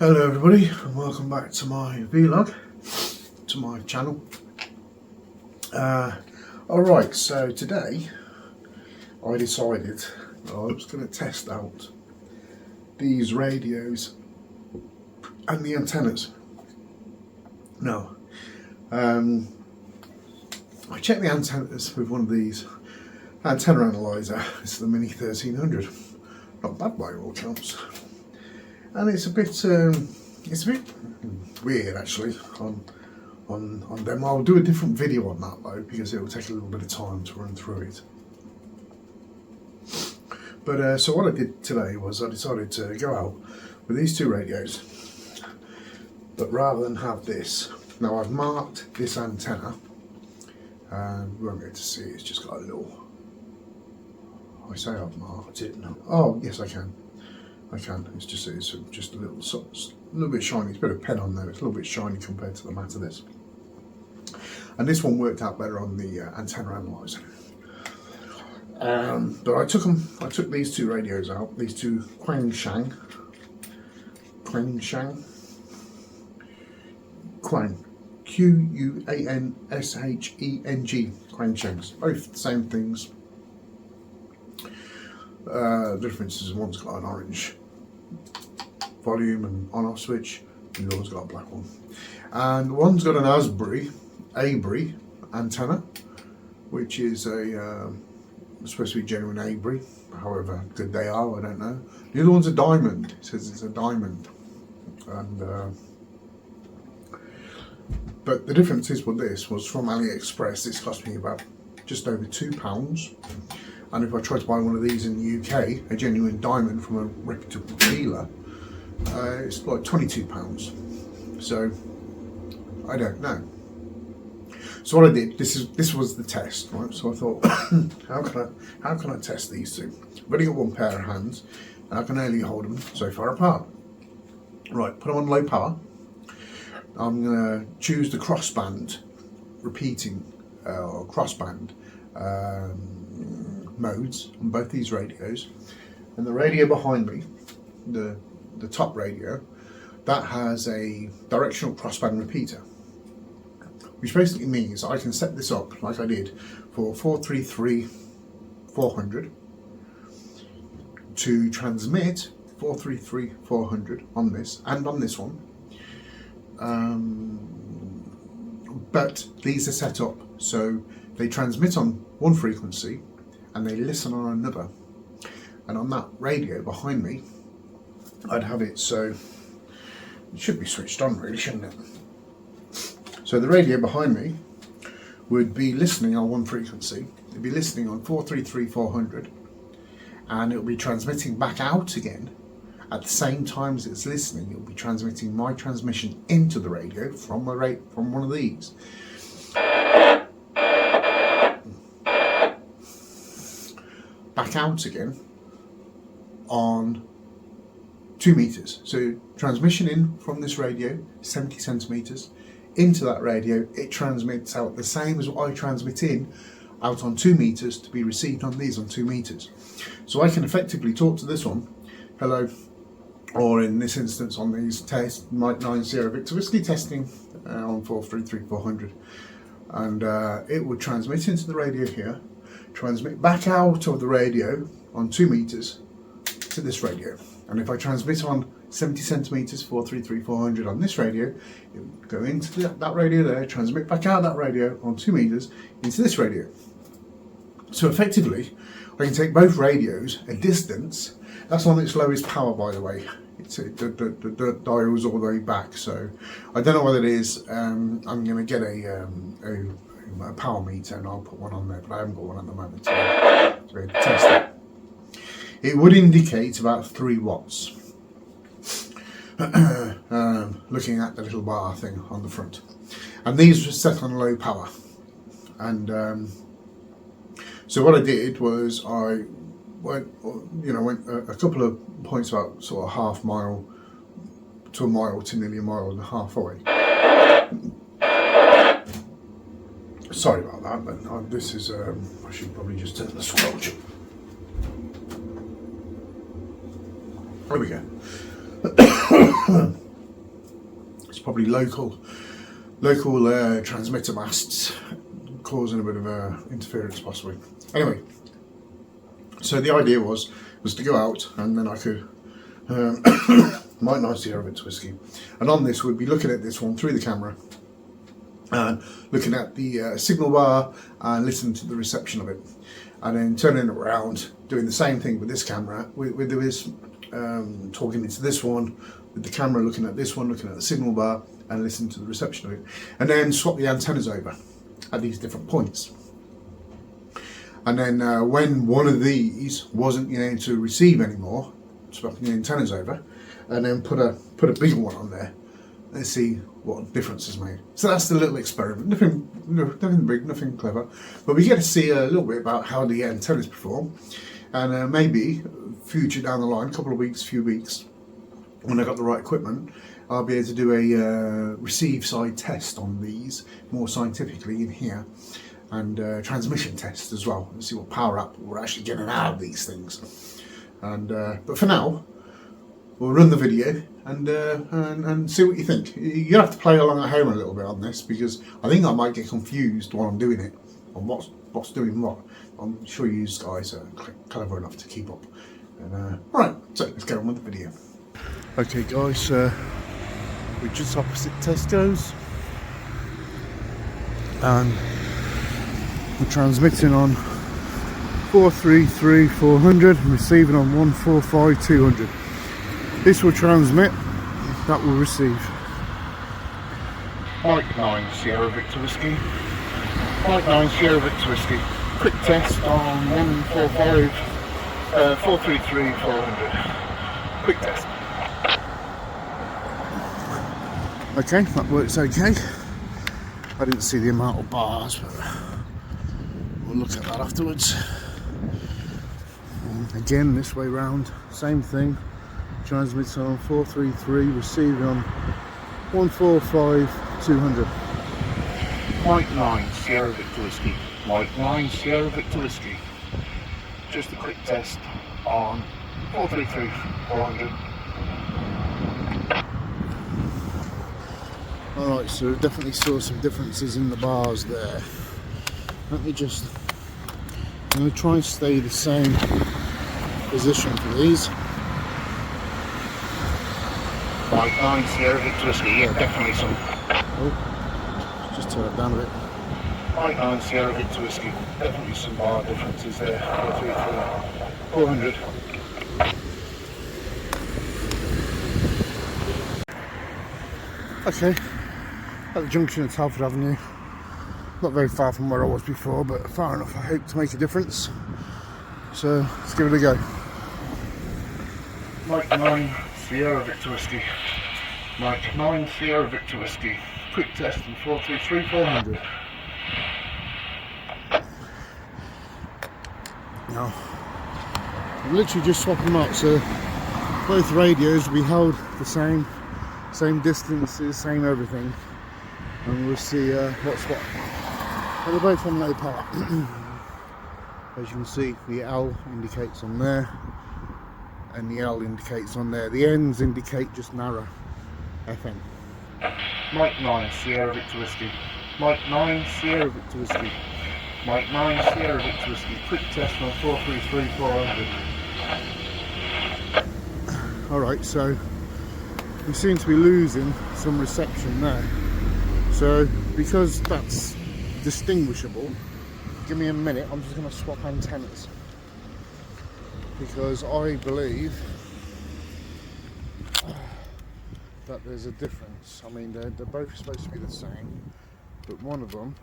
Hello everybody and welcome back to my vlog, to my channel. Alright, so today I decided I was going to test out these radios and the antennas. Now, I checked the antennas with one of these antenna analyzer. It's the Mini 1300, not bad by all accounts. And it's a bit weird actually on them. I'll do a different video on that though, because it will take a little bit of time to run through it. But so what I did today was I decided to go out with these two radios, but rather than have this, now I've marked this antenna, and you won't be able to see it, it's just got a little, I say I've marked it, no. Oh yes I can. It's just a little bit shiny. It's a bit of pen on there. It's a little bit shiny compared to the matte of this. And this one worked out better on the antenna analyzer. But I took these two radios out. These two Quangsheng, Q-U-A-N-S-H-E-N-G, Quangshengs. Both the same things. The difference is one's got an orange volume and on-off switch, and the other's got a black one. And one's got an Abri antenna, which is supposed to be genuine Abri. However good they are, I don't know. The other one's a diamond. It says it's a diamond, and but the difference is with this was from AliExpress. This cost me about just over £2. And if I try to buy one of these in the UK, a genuine diamond from a reputable dealer, it's like £22. So I don't know. So what I did, this was the test, right? So I thought, how can I test these two? I've only got one pair of hands, and I can only hold them so far apart. Right, put them on low power. I'm gonna choose the crossband repeating or crossband modes on both these radios, and the radio behind me, the top radio, that has a directional crossband repeater, which basically means I can set this up like I did for 433-400 to transmit 433-400 on this and on this one, but these are set up so they transmit on one frequency and they listen on another. And on that radio behind me, I'd have it so it should be switched on really, shouldn't it? So the radio behind me would be listening on one frequency. It'd be listening on 433-400, and it'll be transmitting back out again at the same time as it's listening. It'll be transmitting my transmission into the radio from one of these. Back out again on 2 meters. So transmission in from this radio, 70 centimeters, into that radio, it transmits out the same as what I transmit in out on 2 meters to be received on these on 2 meters. So I can effectively talk to this one, hello, or in this instance on these test, Mike 90 Victor Whiskey testing on 433-400, and it would transmit into the radio here, transmit back out of the radio on 2 meters to this radio. And if I transmit on 70 centimeters 433-400 on this radio, it would go into that radio there, transmit back out that radio on 2 meters into this radio. So effectively, I can take both radios a distance. That's on its lowest power, by the way. The dial's all the way back, so I don't know what it is. I'm going to get a power meter and I'll put one on there, but I haven't got one at the moment to be able to test it. It would indicate about 3 watts, looking at the little bar thing on the front. And these were set on low power. And so what I did was I went a couple of points about sort of half mile to a mile to nearly a mile and a half away. Sorry about that, but this is, I should probably just turn the squelch up. There we go. probably local transmitter masts causing a bit of interference possibly. Anyway, so the idea was to go out and then I could Mike 9 Sierra Victor Whiskey, and on this we'd be looking at this one through the camera and looking at the signal bar and listening to the reception of it, and then turning it around, doing the same thing with this camera, with this talking into this one, with the camera looking at this one, looking at the signal bar and listening to the reception of it, and then swap the antennas over at these different points. And then when one of these wasn't able to receive anymore, swapping the antennas over, and then put a bigger one on there. Let's see what difference is made. So that's the little experiment. Nothing big, nothing clever, but we get to see a little bit about how the antennas perform, and maybe future down the line, couple of weeks, few weeks, when I got the right equipment, I'll be able to do a receive side test on these more scientifically in here, and transmission test as well, and see what power up we're actually getting out of these things. And but for now, we'll run the video and see what you think. You have to play along at home a little bit on this, because I think I might get confused while I'm doing it on what's doing what. I'm sure you guys are clever enough to keep up. And right, so let's get on with the video. Okay guys, we're just opposite Tesco's, and we're transmitting on 433-400 and receiving on 145-200. This will transmit, that will receive. Mike 9 Sierra Victor Whiskey. Mike 9 Sierra Victor Whiskey. Quick test on 433-400. Quick test. Okay, that works okay. I didn't see the amount of bars, but we'll look at that afterwards. And again, this way round, same thing. Transmits on 433, receiving on 145-200. Mike 9 Sierra Victor Whiskey. Mike 9 Sierra Victor Whiskey. Just a quick test on 433-400. Alright, so definitely saw some differences in the bars there. Let me just, I'm going to try and stay the same position for these. Mike 9 Sierra Victor Whiskey, yeah, definitely some. Oh, just turn it down a bit. Mike 9 Sierra Victor Whiskey, definitely some bar differences there. 433-400. Okay, at the junction of Telford Avenue. Not very far from where I was before, but far enough, I hope, to make a difference. So let's give it a go. Mike 9 Sierra Victor Whiskey. Mike 9 Sierra Victor Whiskey. Quick test on 433-400. Now, I'm literally just swapping them out, so both radios will be held the same distances, same everything, and we'll see what's what. And they're both on low power. As you can see, the L indicates on there, and the L indicates on there. The ends indicate just narrow FM. Mike 9 Sierra Victor Whiskey. Mike 9 Sierra Victor Whiskey. Mike 9 Sierra Victor Whiskey. Quick test on 433-400. Alright, so we seem to be losing some reception there. So because that's distinguishable, give me a minute, I'm just going to swap antennas, because I believe that there's a difference. I mean, they're both supposed to be the same, but one of them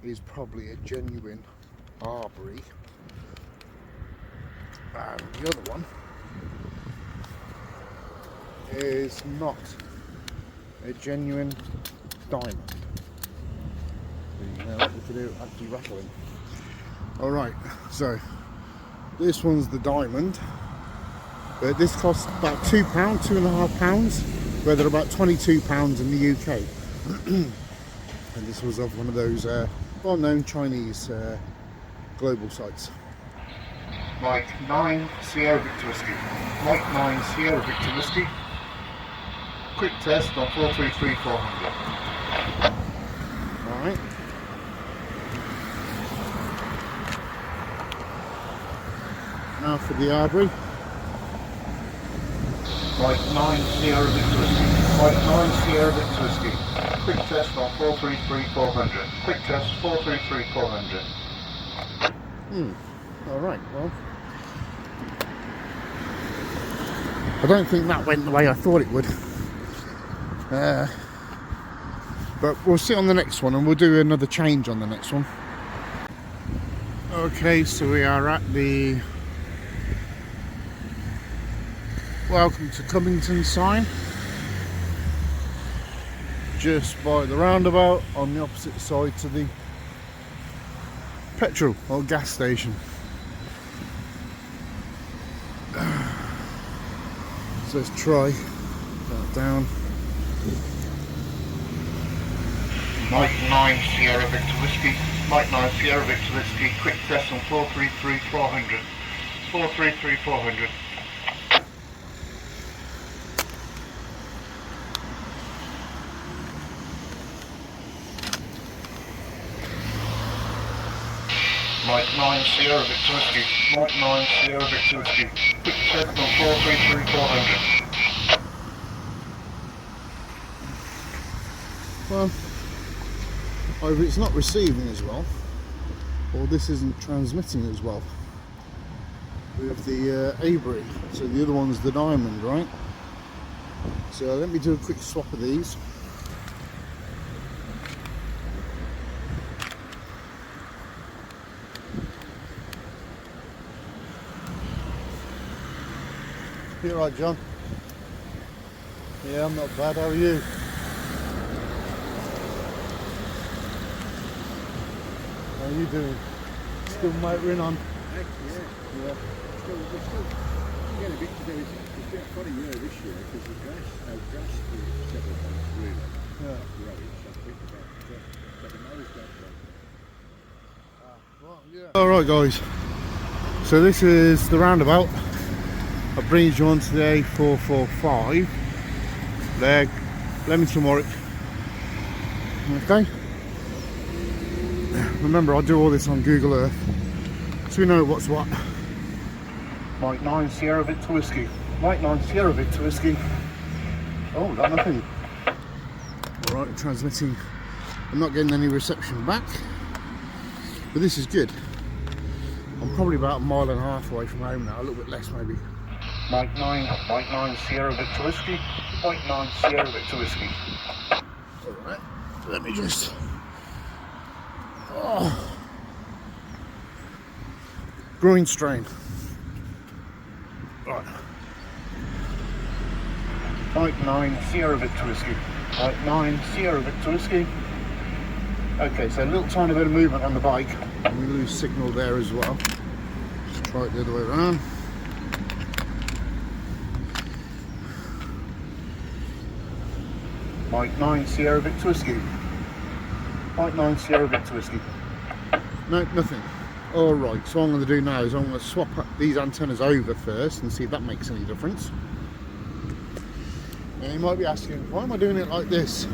is probably a genuine Arbery, and the other one is not a genuine diamond. You know what we can do, actually rattling. Alright, so this one's the diamond, but this costs about £2, £2.5, where they're about £22 in the UK. And this was of one of those well-known Chinese global sites. Mike 9 Sierra Victor Whiskey. Mike 9 Sierra Victor Whiskey. Quick test on 433-400. Alright. Now for the Arbury. Right, 9 Sierra Victor Whiskey. Right, 9 Sierra Victor Whiskey. Quick test on 433-400. Quick test 433-400. Alright, well. I don't think that went the way I thought it would. But we'll see on the next one, and we'll do another change on the next one. Okay, so we are at the Welcome to Cummington sign, just by the roundabout on the opposite side to the petrol or gas station. So let's try that down. Mike 9 Sierra Victor Whiskey. Mike 9 Sierra Victor Whiskey. Quick test on 433-400. 433-400. Mike 9 Sierra Victor Whiskey. Mike 9 Sierra Victor Whiskey. Quick test on 433-400. Well, either it's not receiving as well, or this isn't transmitting as well with the Avery. So the other one's the Diamond, right? So let me do a quick swap of these. You all right, John? Yeah, I'm not bad. How are you? How are you doing? Still motoring on? Yeah. Still get a bit to do. It's been a funny year this year because the grass for several months really. Yeah. Growing, so I think about but the nose got All right, guys. So this is the roundabout. That brings you onto the A445. There, Leamington Warwick. Okay. Remember, I do all this on Google Earth, so we know what's what. Mike 9 Sierra Victor Whiskey. Mike 9 Sierra Victor Whiskey. Oh, that nothing. Alright, transmitting. I'm not getting any reception back, but this is good. I'm probably about a mile and a half away from home now, a little bit less maybe. Mike 9 Sierra Victor Whiskey. Mike 9 Sierra Victor Whiskey. Alright, let me just... Growing strain. Right. Mike 9 Sierra Victor Whiskey. Mike 9 Sierra Victor Whiskey. Okay, so a little tiny bit of movement on the bike. And we lose signal there as well. Let's try it the other way around. Mike 9 Sierra Victor Whiskey. Mike 9 Sierra Victor Whiskey. No, nothing. Alright, so what I'm going to do now is I'm going to swap these antennas over first and see if that makes any difference. And you might be asking, why am I doing it like this?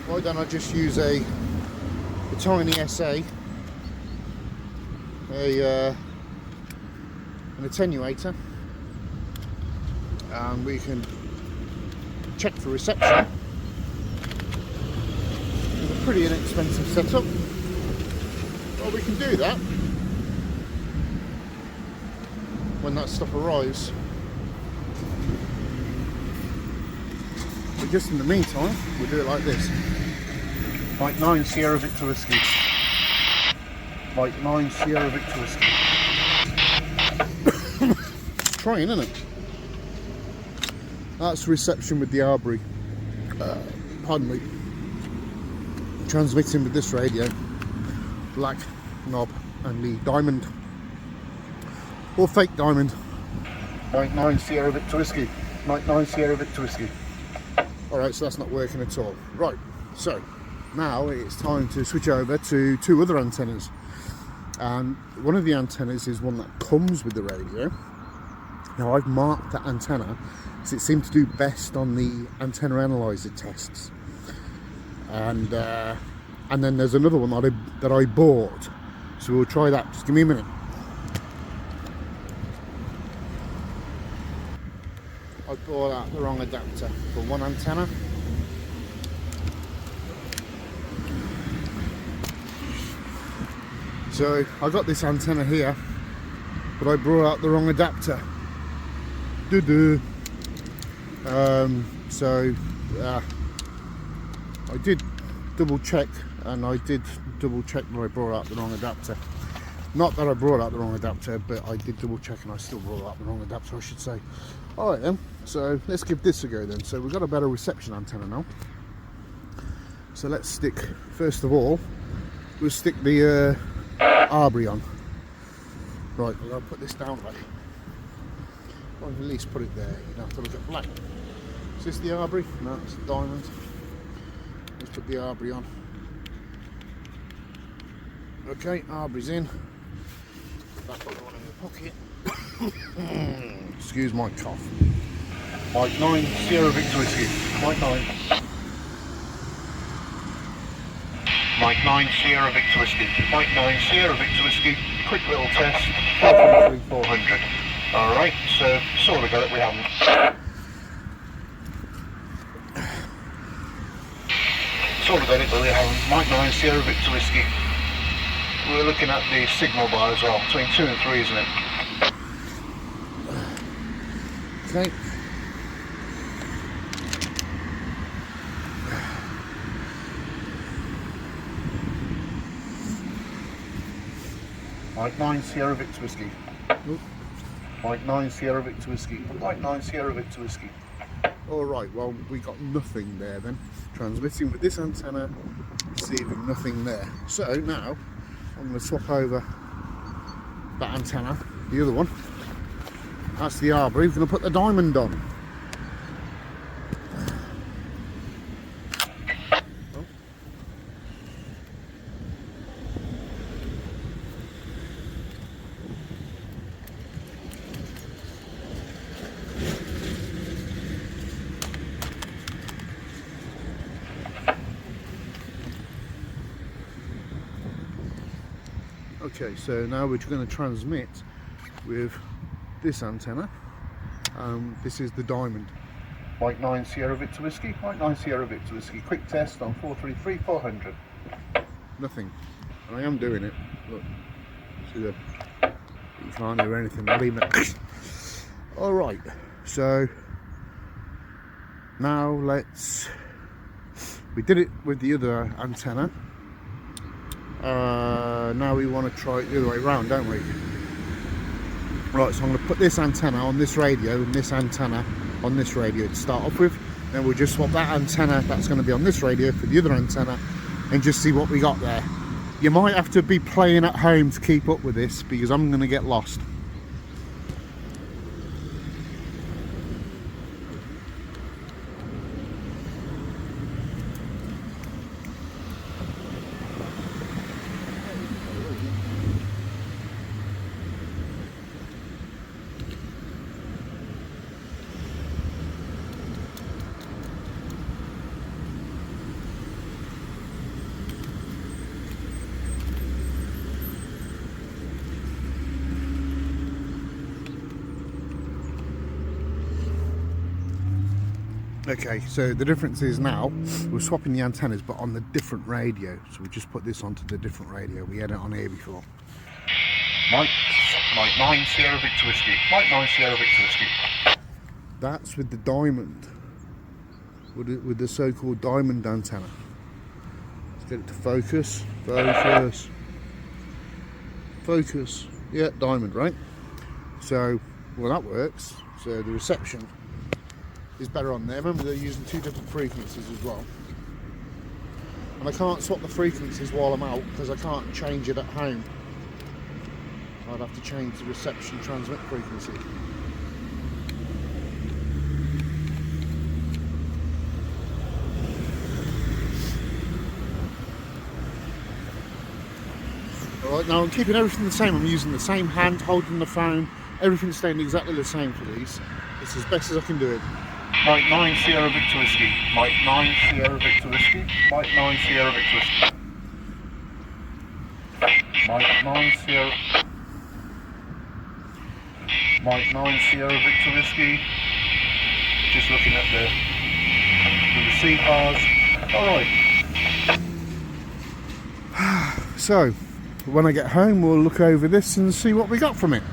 Why don't I just use a tiny SA, an attenuator, and we can check for reception. It's a pretty inexpensive setup. Well, we can do that when that stuff arrives. But just in the meantime, we'll do it like this. Mike 9 Sierra Victor Whiskey. Mike 9 Sierra Victor Whiskey. Trying, isn't it? That's reception with the Arbury. Pardon me. Transmitting with this radio. Black knob and the Diamond. Or fake Diamond. Mike 9 Sierra Victor Whiskey. Mike 9 Sierra Victor Whiskey. Alright, so that's not working at all. Right, so now it's time to switch over to two other antennas. And one of the antennas is one that comes with the radio. Now I've marked that antenna because it seemed to do best on the antenna analyzer tests. And then there's another one that I bought, so we'll try that. Just give me a minute. I bought out the wrong adapter for one antenna. So I got this antenna here, but I brought out the wrong adapter. Doo-doo. I did double check, and I did double check that I brought out the wrong adapter. Not that I brought out the wrong adapter, but I did double check and I still brought out the wrong adapter, I should say. Alright then, so let's give this a go then. So we've got a better reception antenna now. So let's stick, first of all, we'll stick the Arbry on. Right, I'm going to put this down like, or at least put it there, you don't have to look at black. Is this the Arbry? No, it's the diamond. Let's put the Arbry on. Okay, Arbry's in. Put that other one in the pocket. Excuse my cough. Mike 9, Sierra Victor Whiskey. Mike 9. Mike 9, Sierra Victor Whiskey. Mike 9, Sierra Victor Whiskey. Quick little test. 400. Alright, so sort of got it, we haven't. Sort of got it, but we haven't. Mike 9, Sierra Victor Whiskey. We're looking at the signal bar as well, between 2 and 3, isn't it? Okay. Mike 9, Sierra Victor Whiskey. Mike 9, Sierra Victor Whiskey. Mike 9, Sierra Victor Whiskey. Alright, well, we got nothing there then. Transmitting with this antenna, receiving nothing there. So now, I'm going to swap over that antenna, the other one. That's the Arbry. We're going to put the diamond on. Okay, so now we're going to transmit with this antenna. This is the diamond. Mike 9 Sierra Victor Whiskey. Mike 9 Sierra Victor Whiskey. Quick test on 433 400. Nothing. And I am doing it. Look. See the, you can't hear anything. Not even. Alright, so now we did it with the other antenna. Now we want to try it the other way around, don't we? Right, so I'm going to put this antenna on this radio and this antenna on this radio to start off with. Then we'll just swap that antenna that's going to be on this radio for the other antenna and just see what we got there. You might have to be playing at home to keep up with this because I'm going to get lost. Okay, so the difference is now we're swapping the antennas but on the different radio. So we just put this onto the different radio. We had it on here before. Mike 9 Sierra Victor Whiskey. Mike 9 Sierra Victor Whiskey. That's with the diamond. With the so-called diamond antenna. Let's get it to focus. Focus. Focus. Yeah, diamond, right? So, well, that works. So the reception is better on there. Remember, they're using two different frequencies as well. And I can't swap the frequencies while I'm out because I can't change it at home. I'd have to change the reception transmit frequency. Alright, now I'm keeping everything the same. I'm using the same hand, holding the phone. Everything's staying exactly the same for these. It's as best as I can do it. Mike 9 Sierra Victor Whiskey. Mike 9 Sierra Victor Whiskey. Mike 9 Sierra Victor Whiskey. Mike 9 Sierra. Mike 9 Sierra Victor Whiskey. Just looking at the receipt bars. Alright. So, when I get home, we'll look over this and see what we got from it.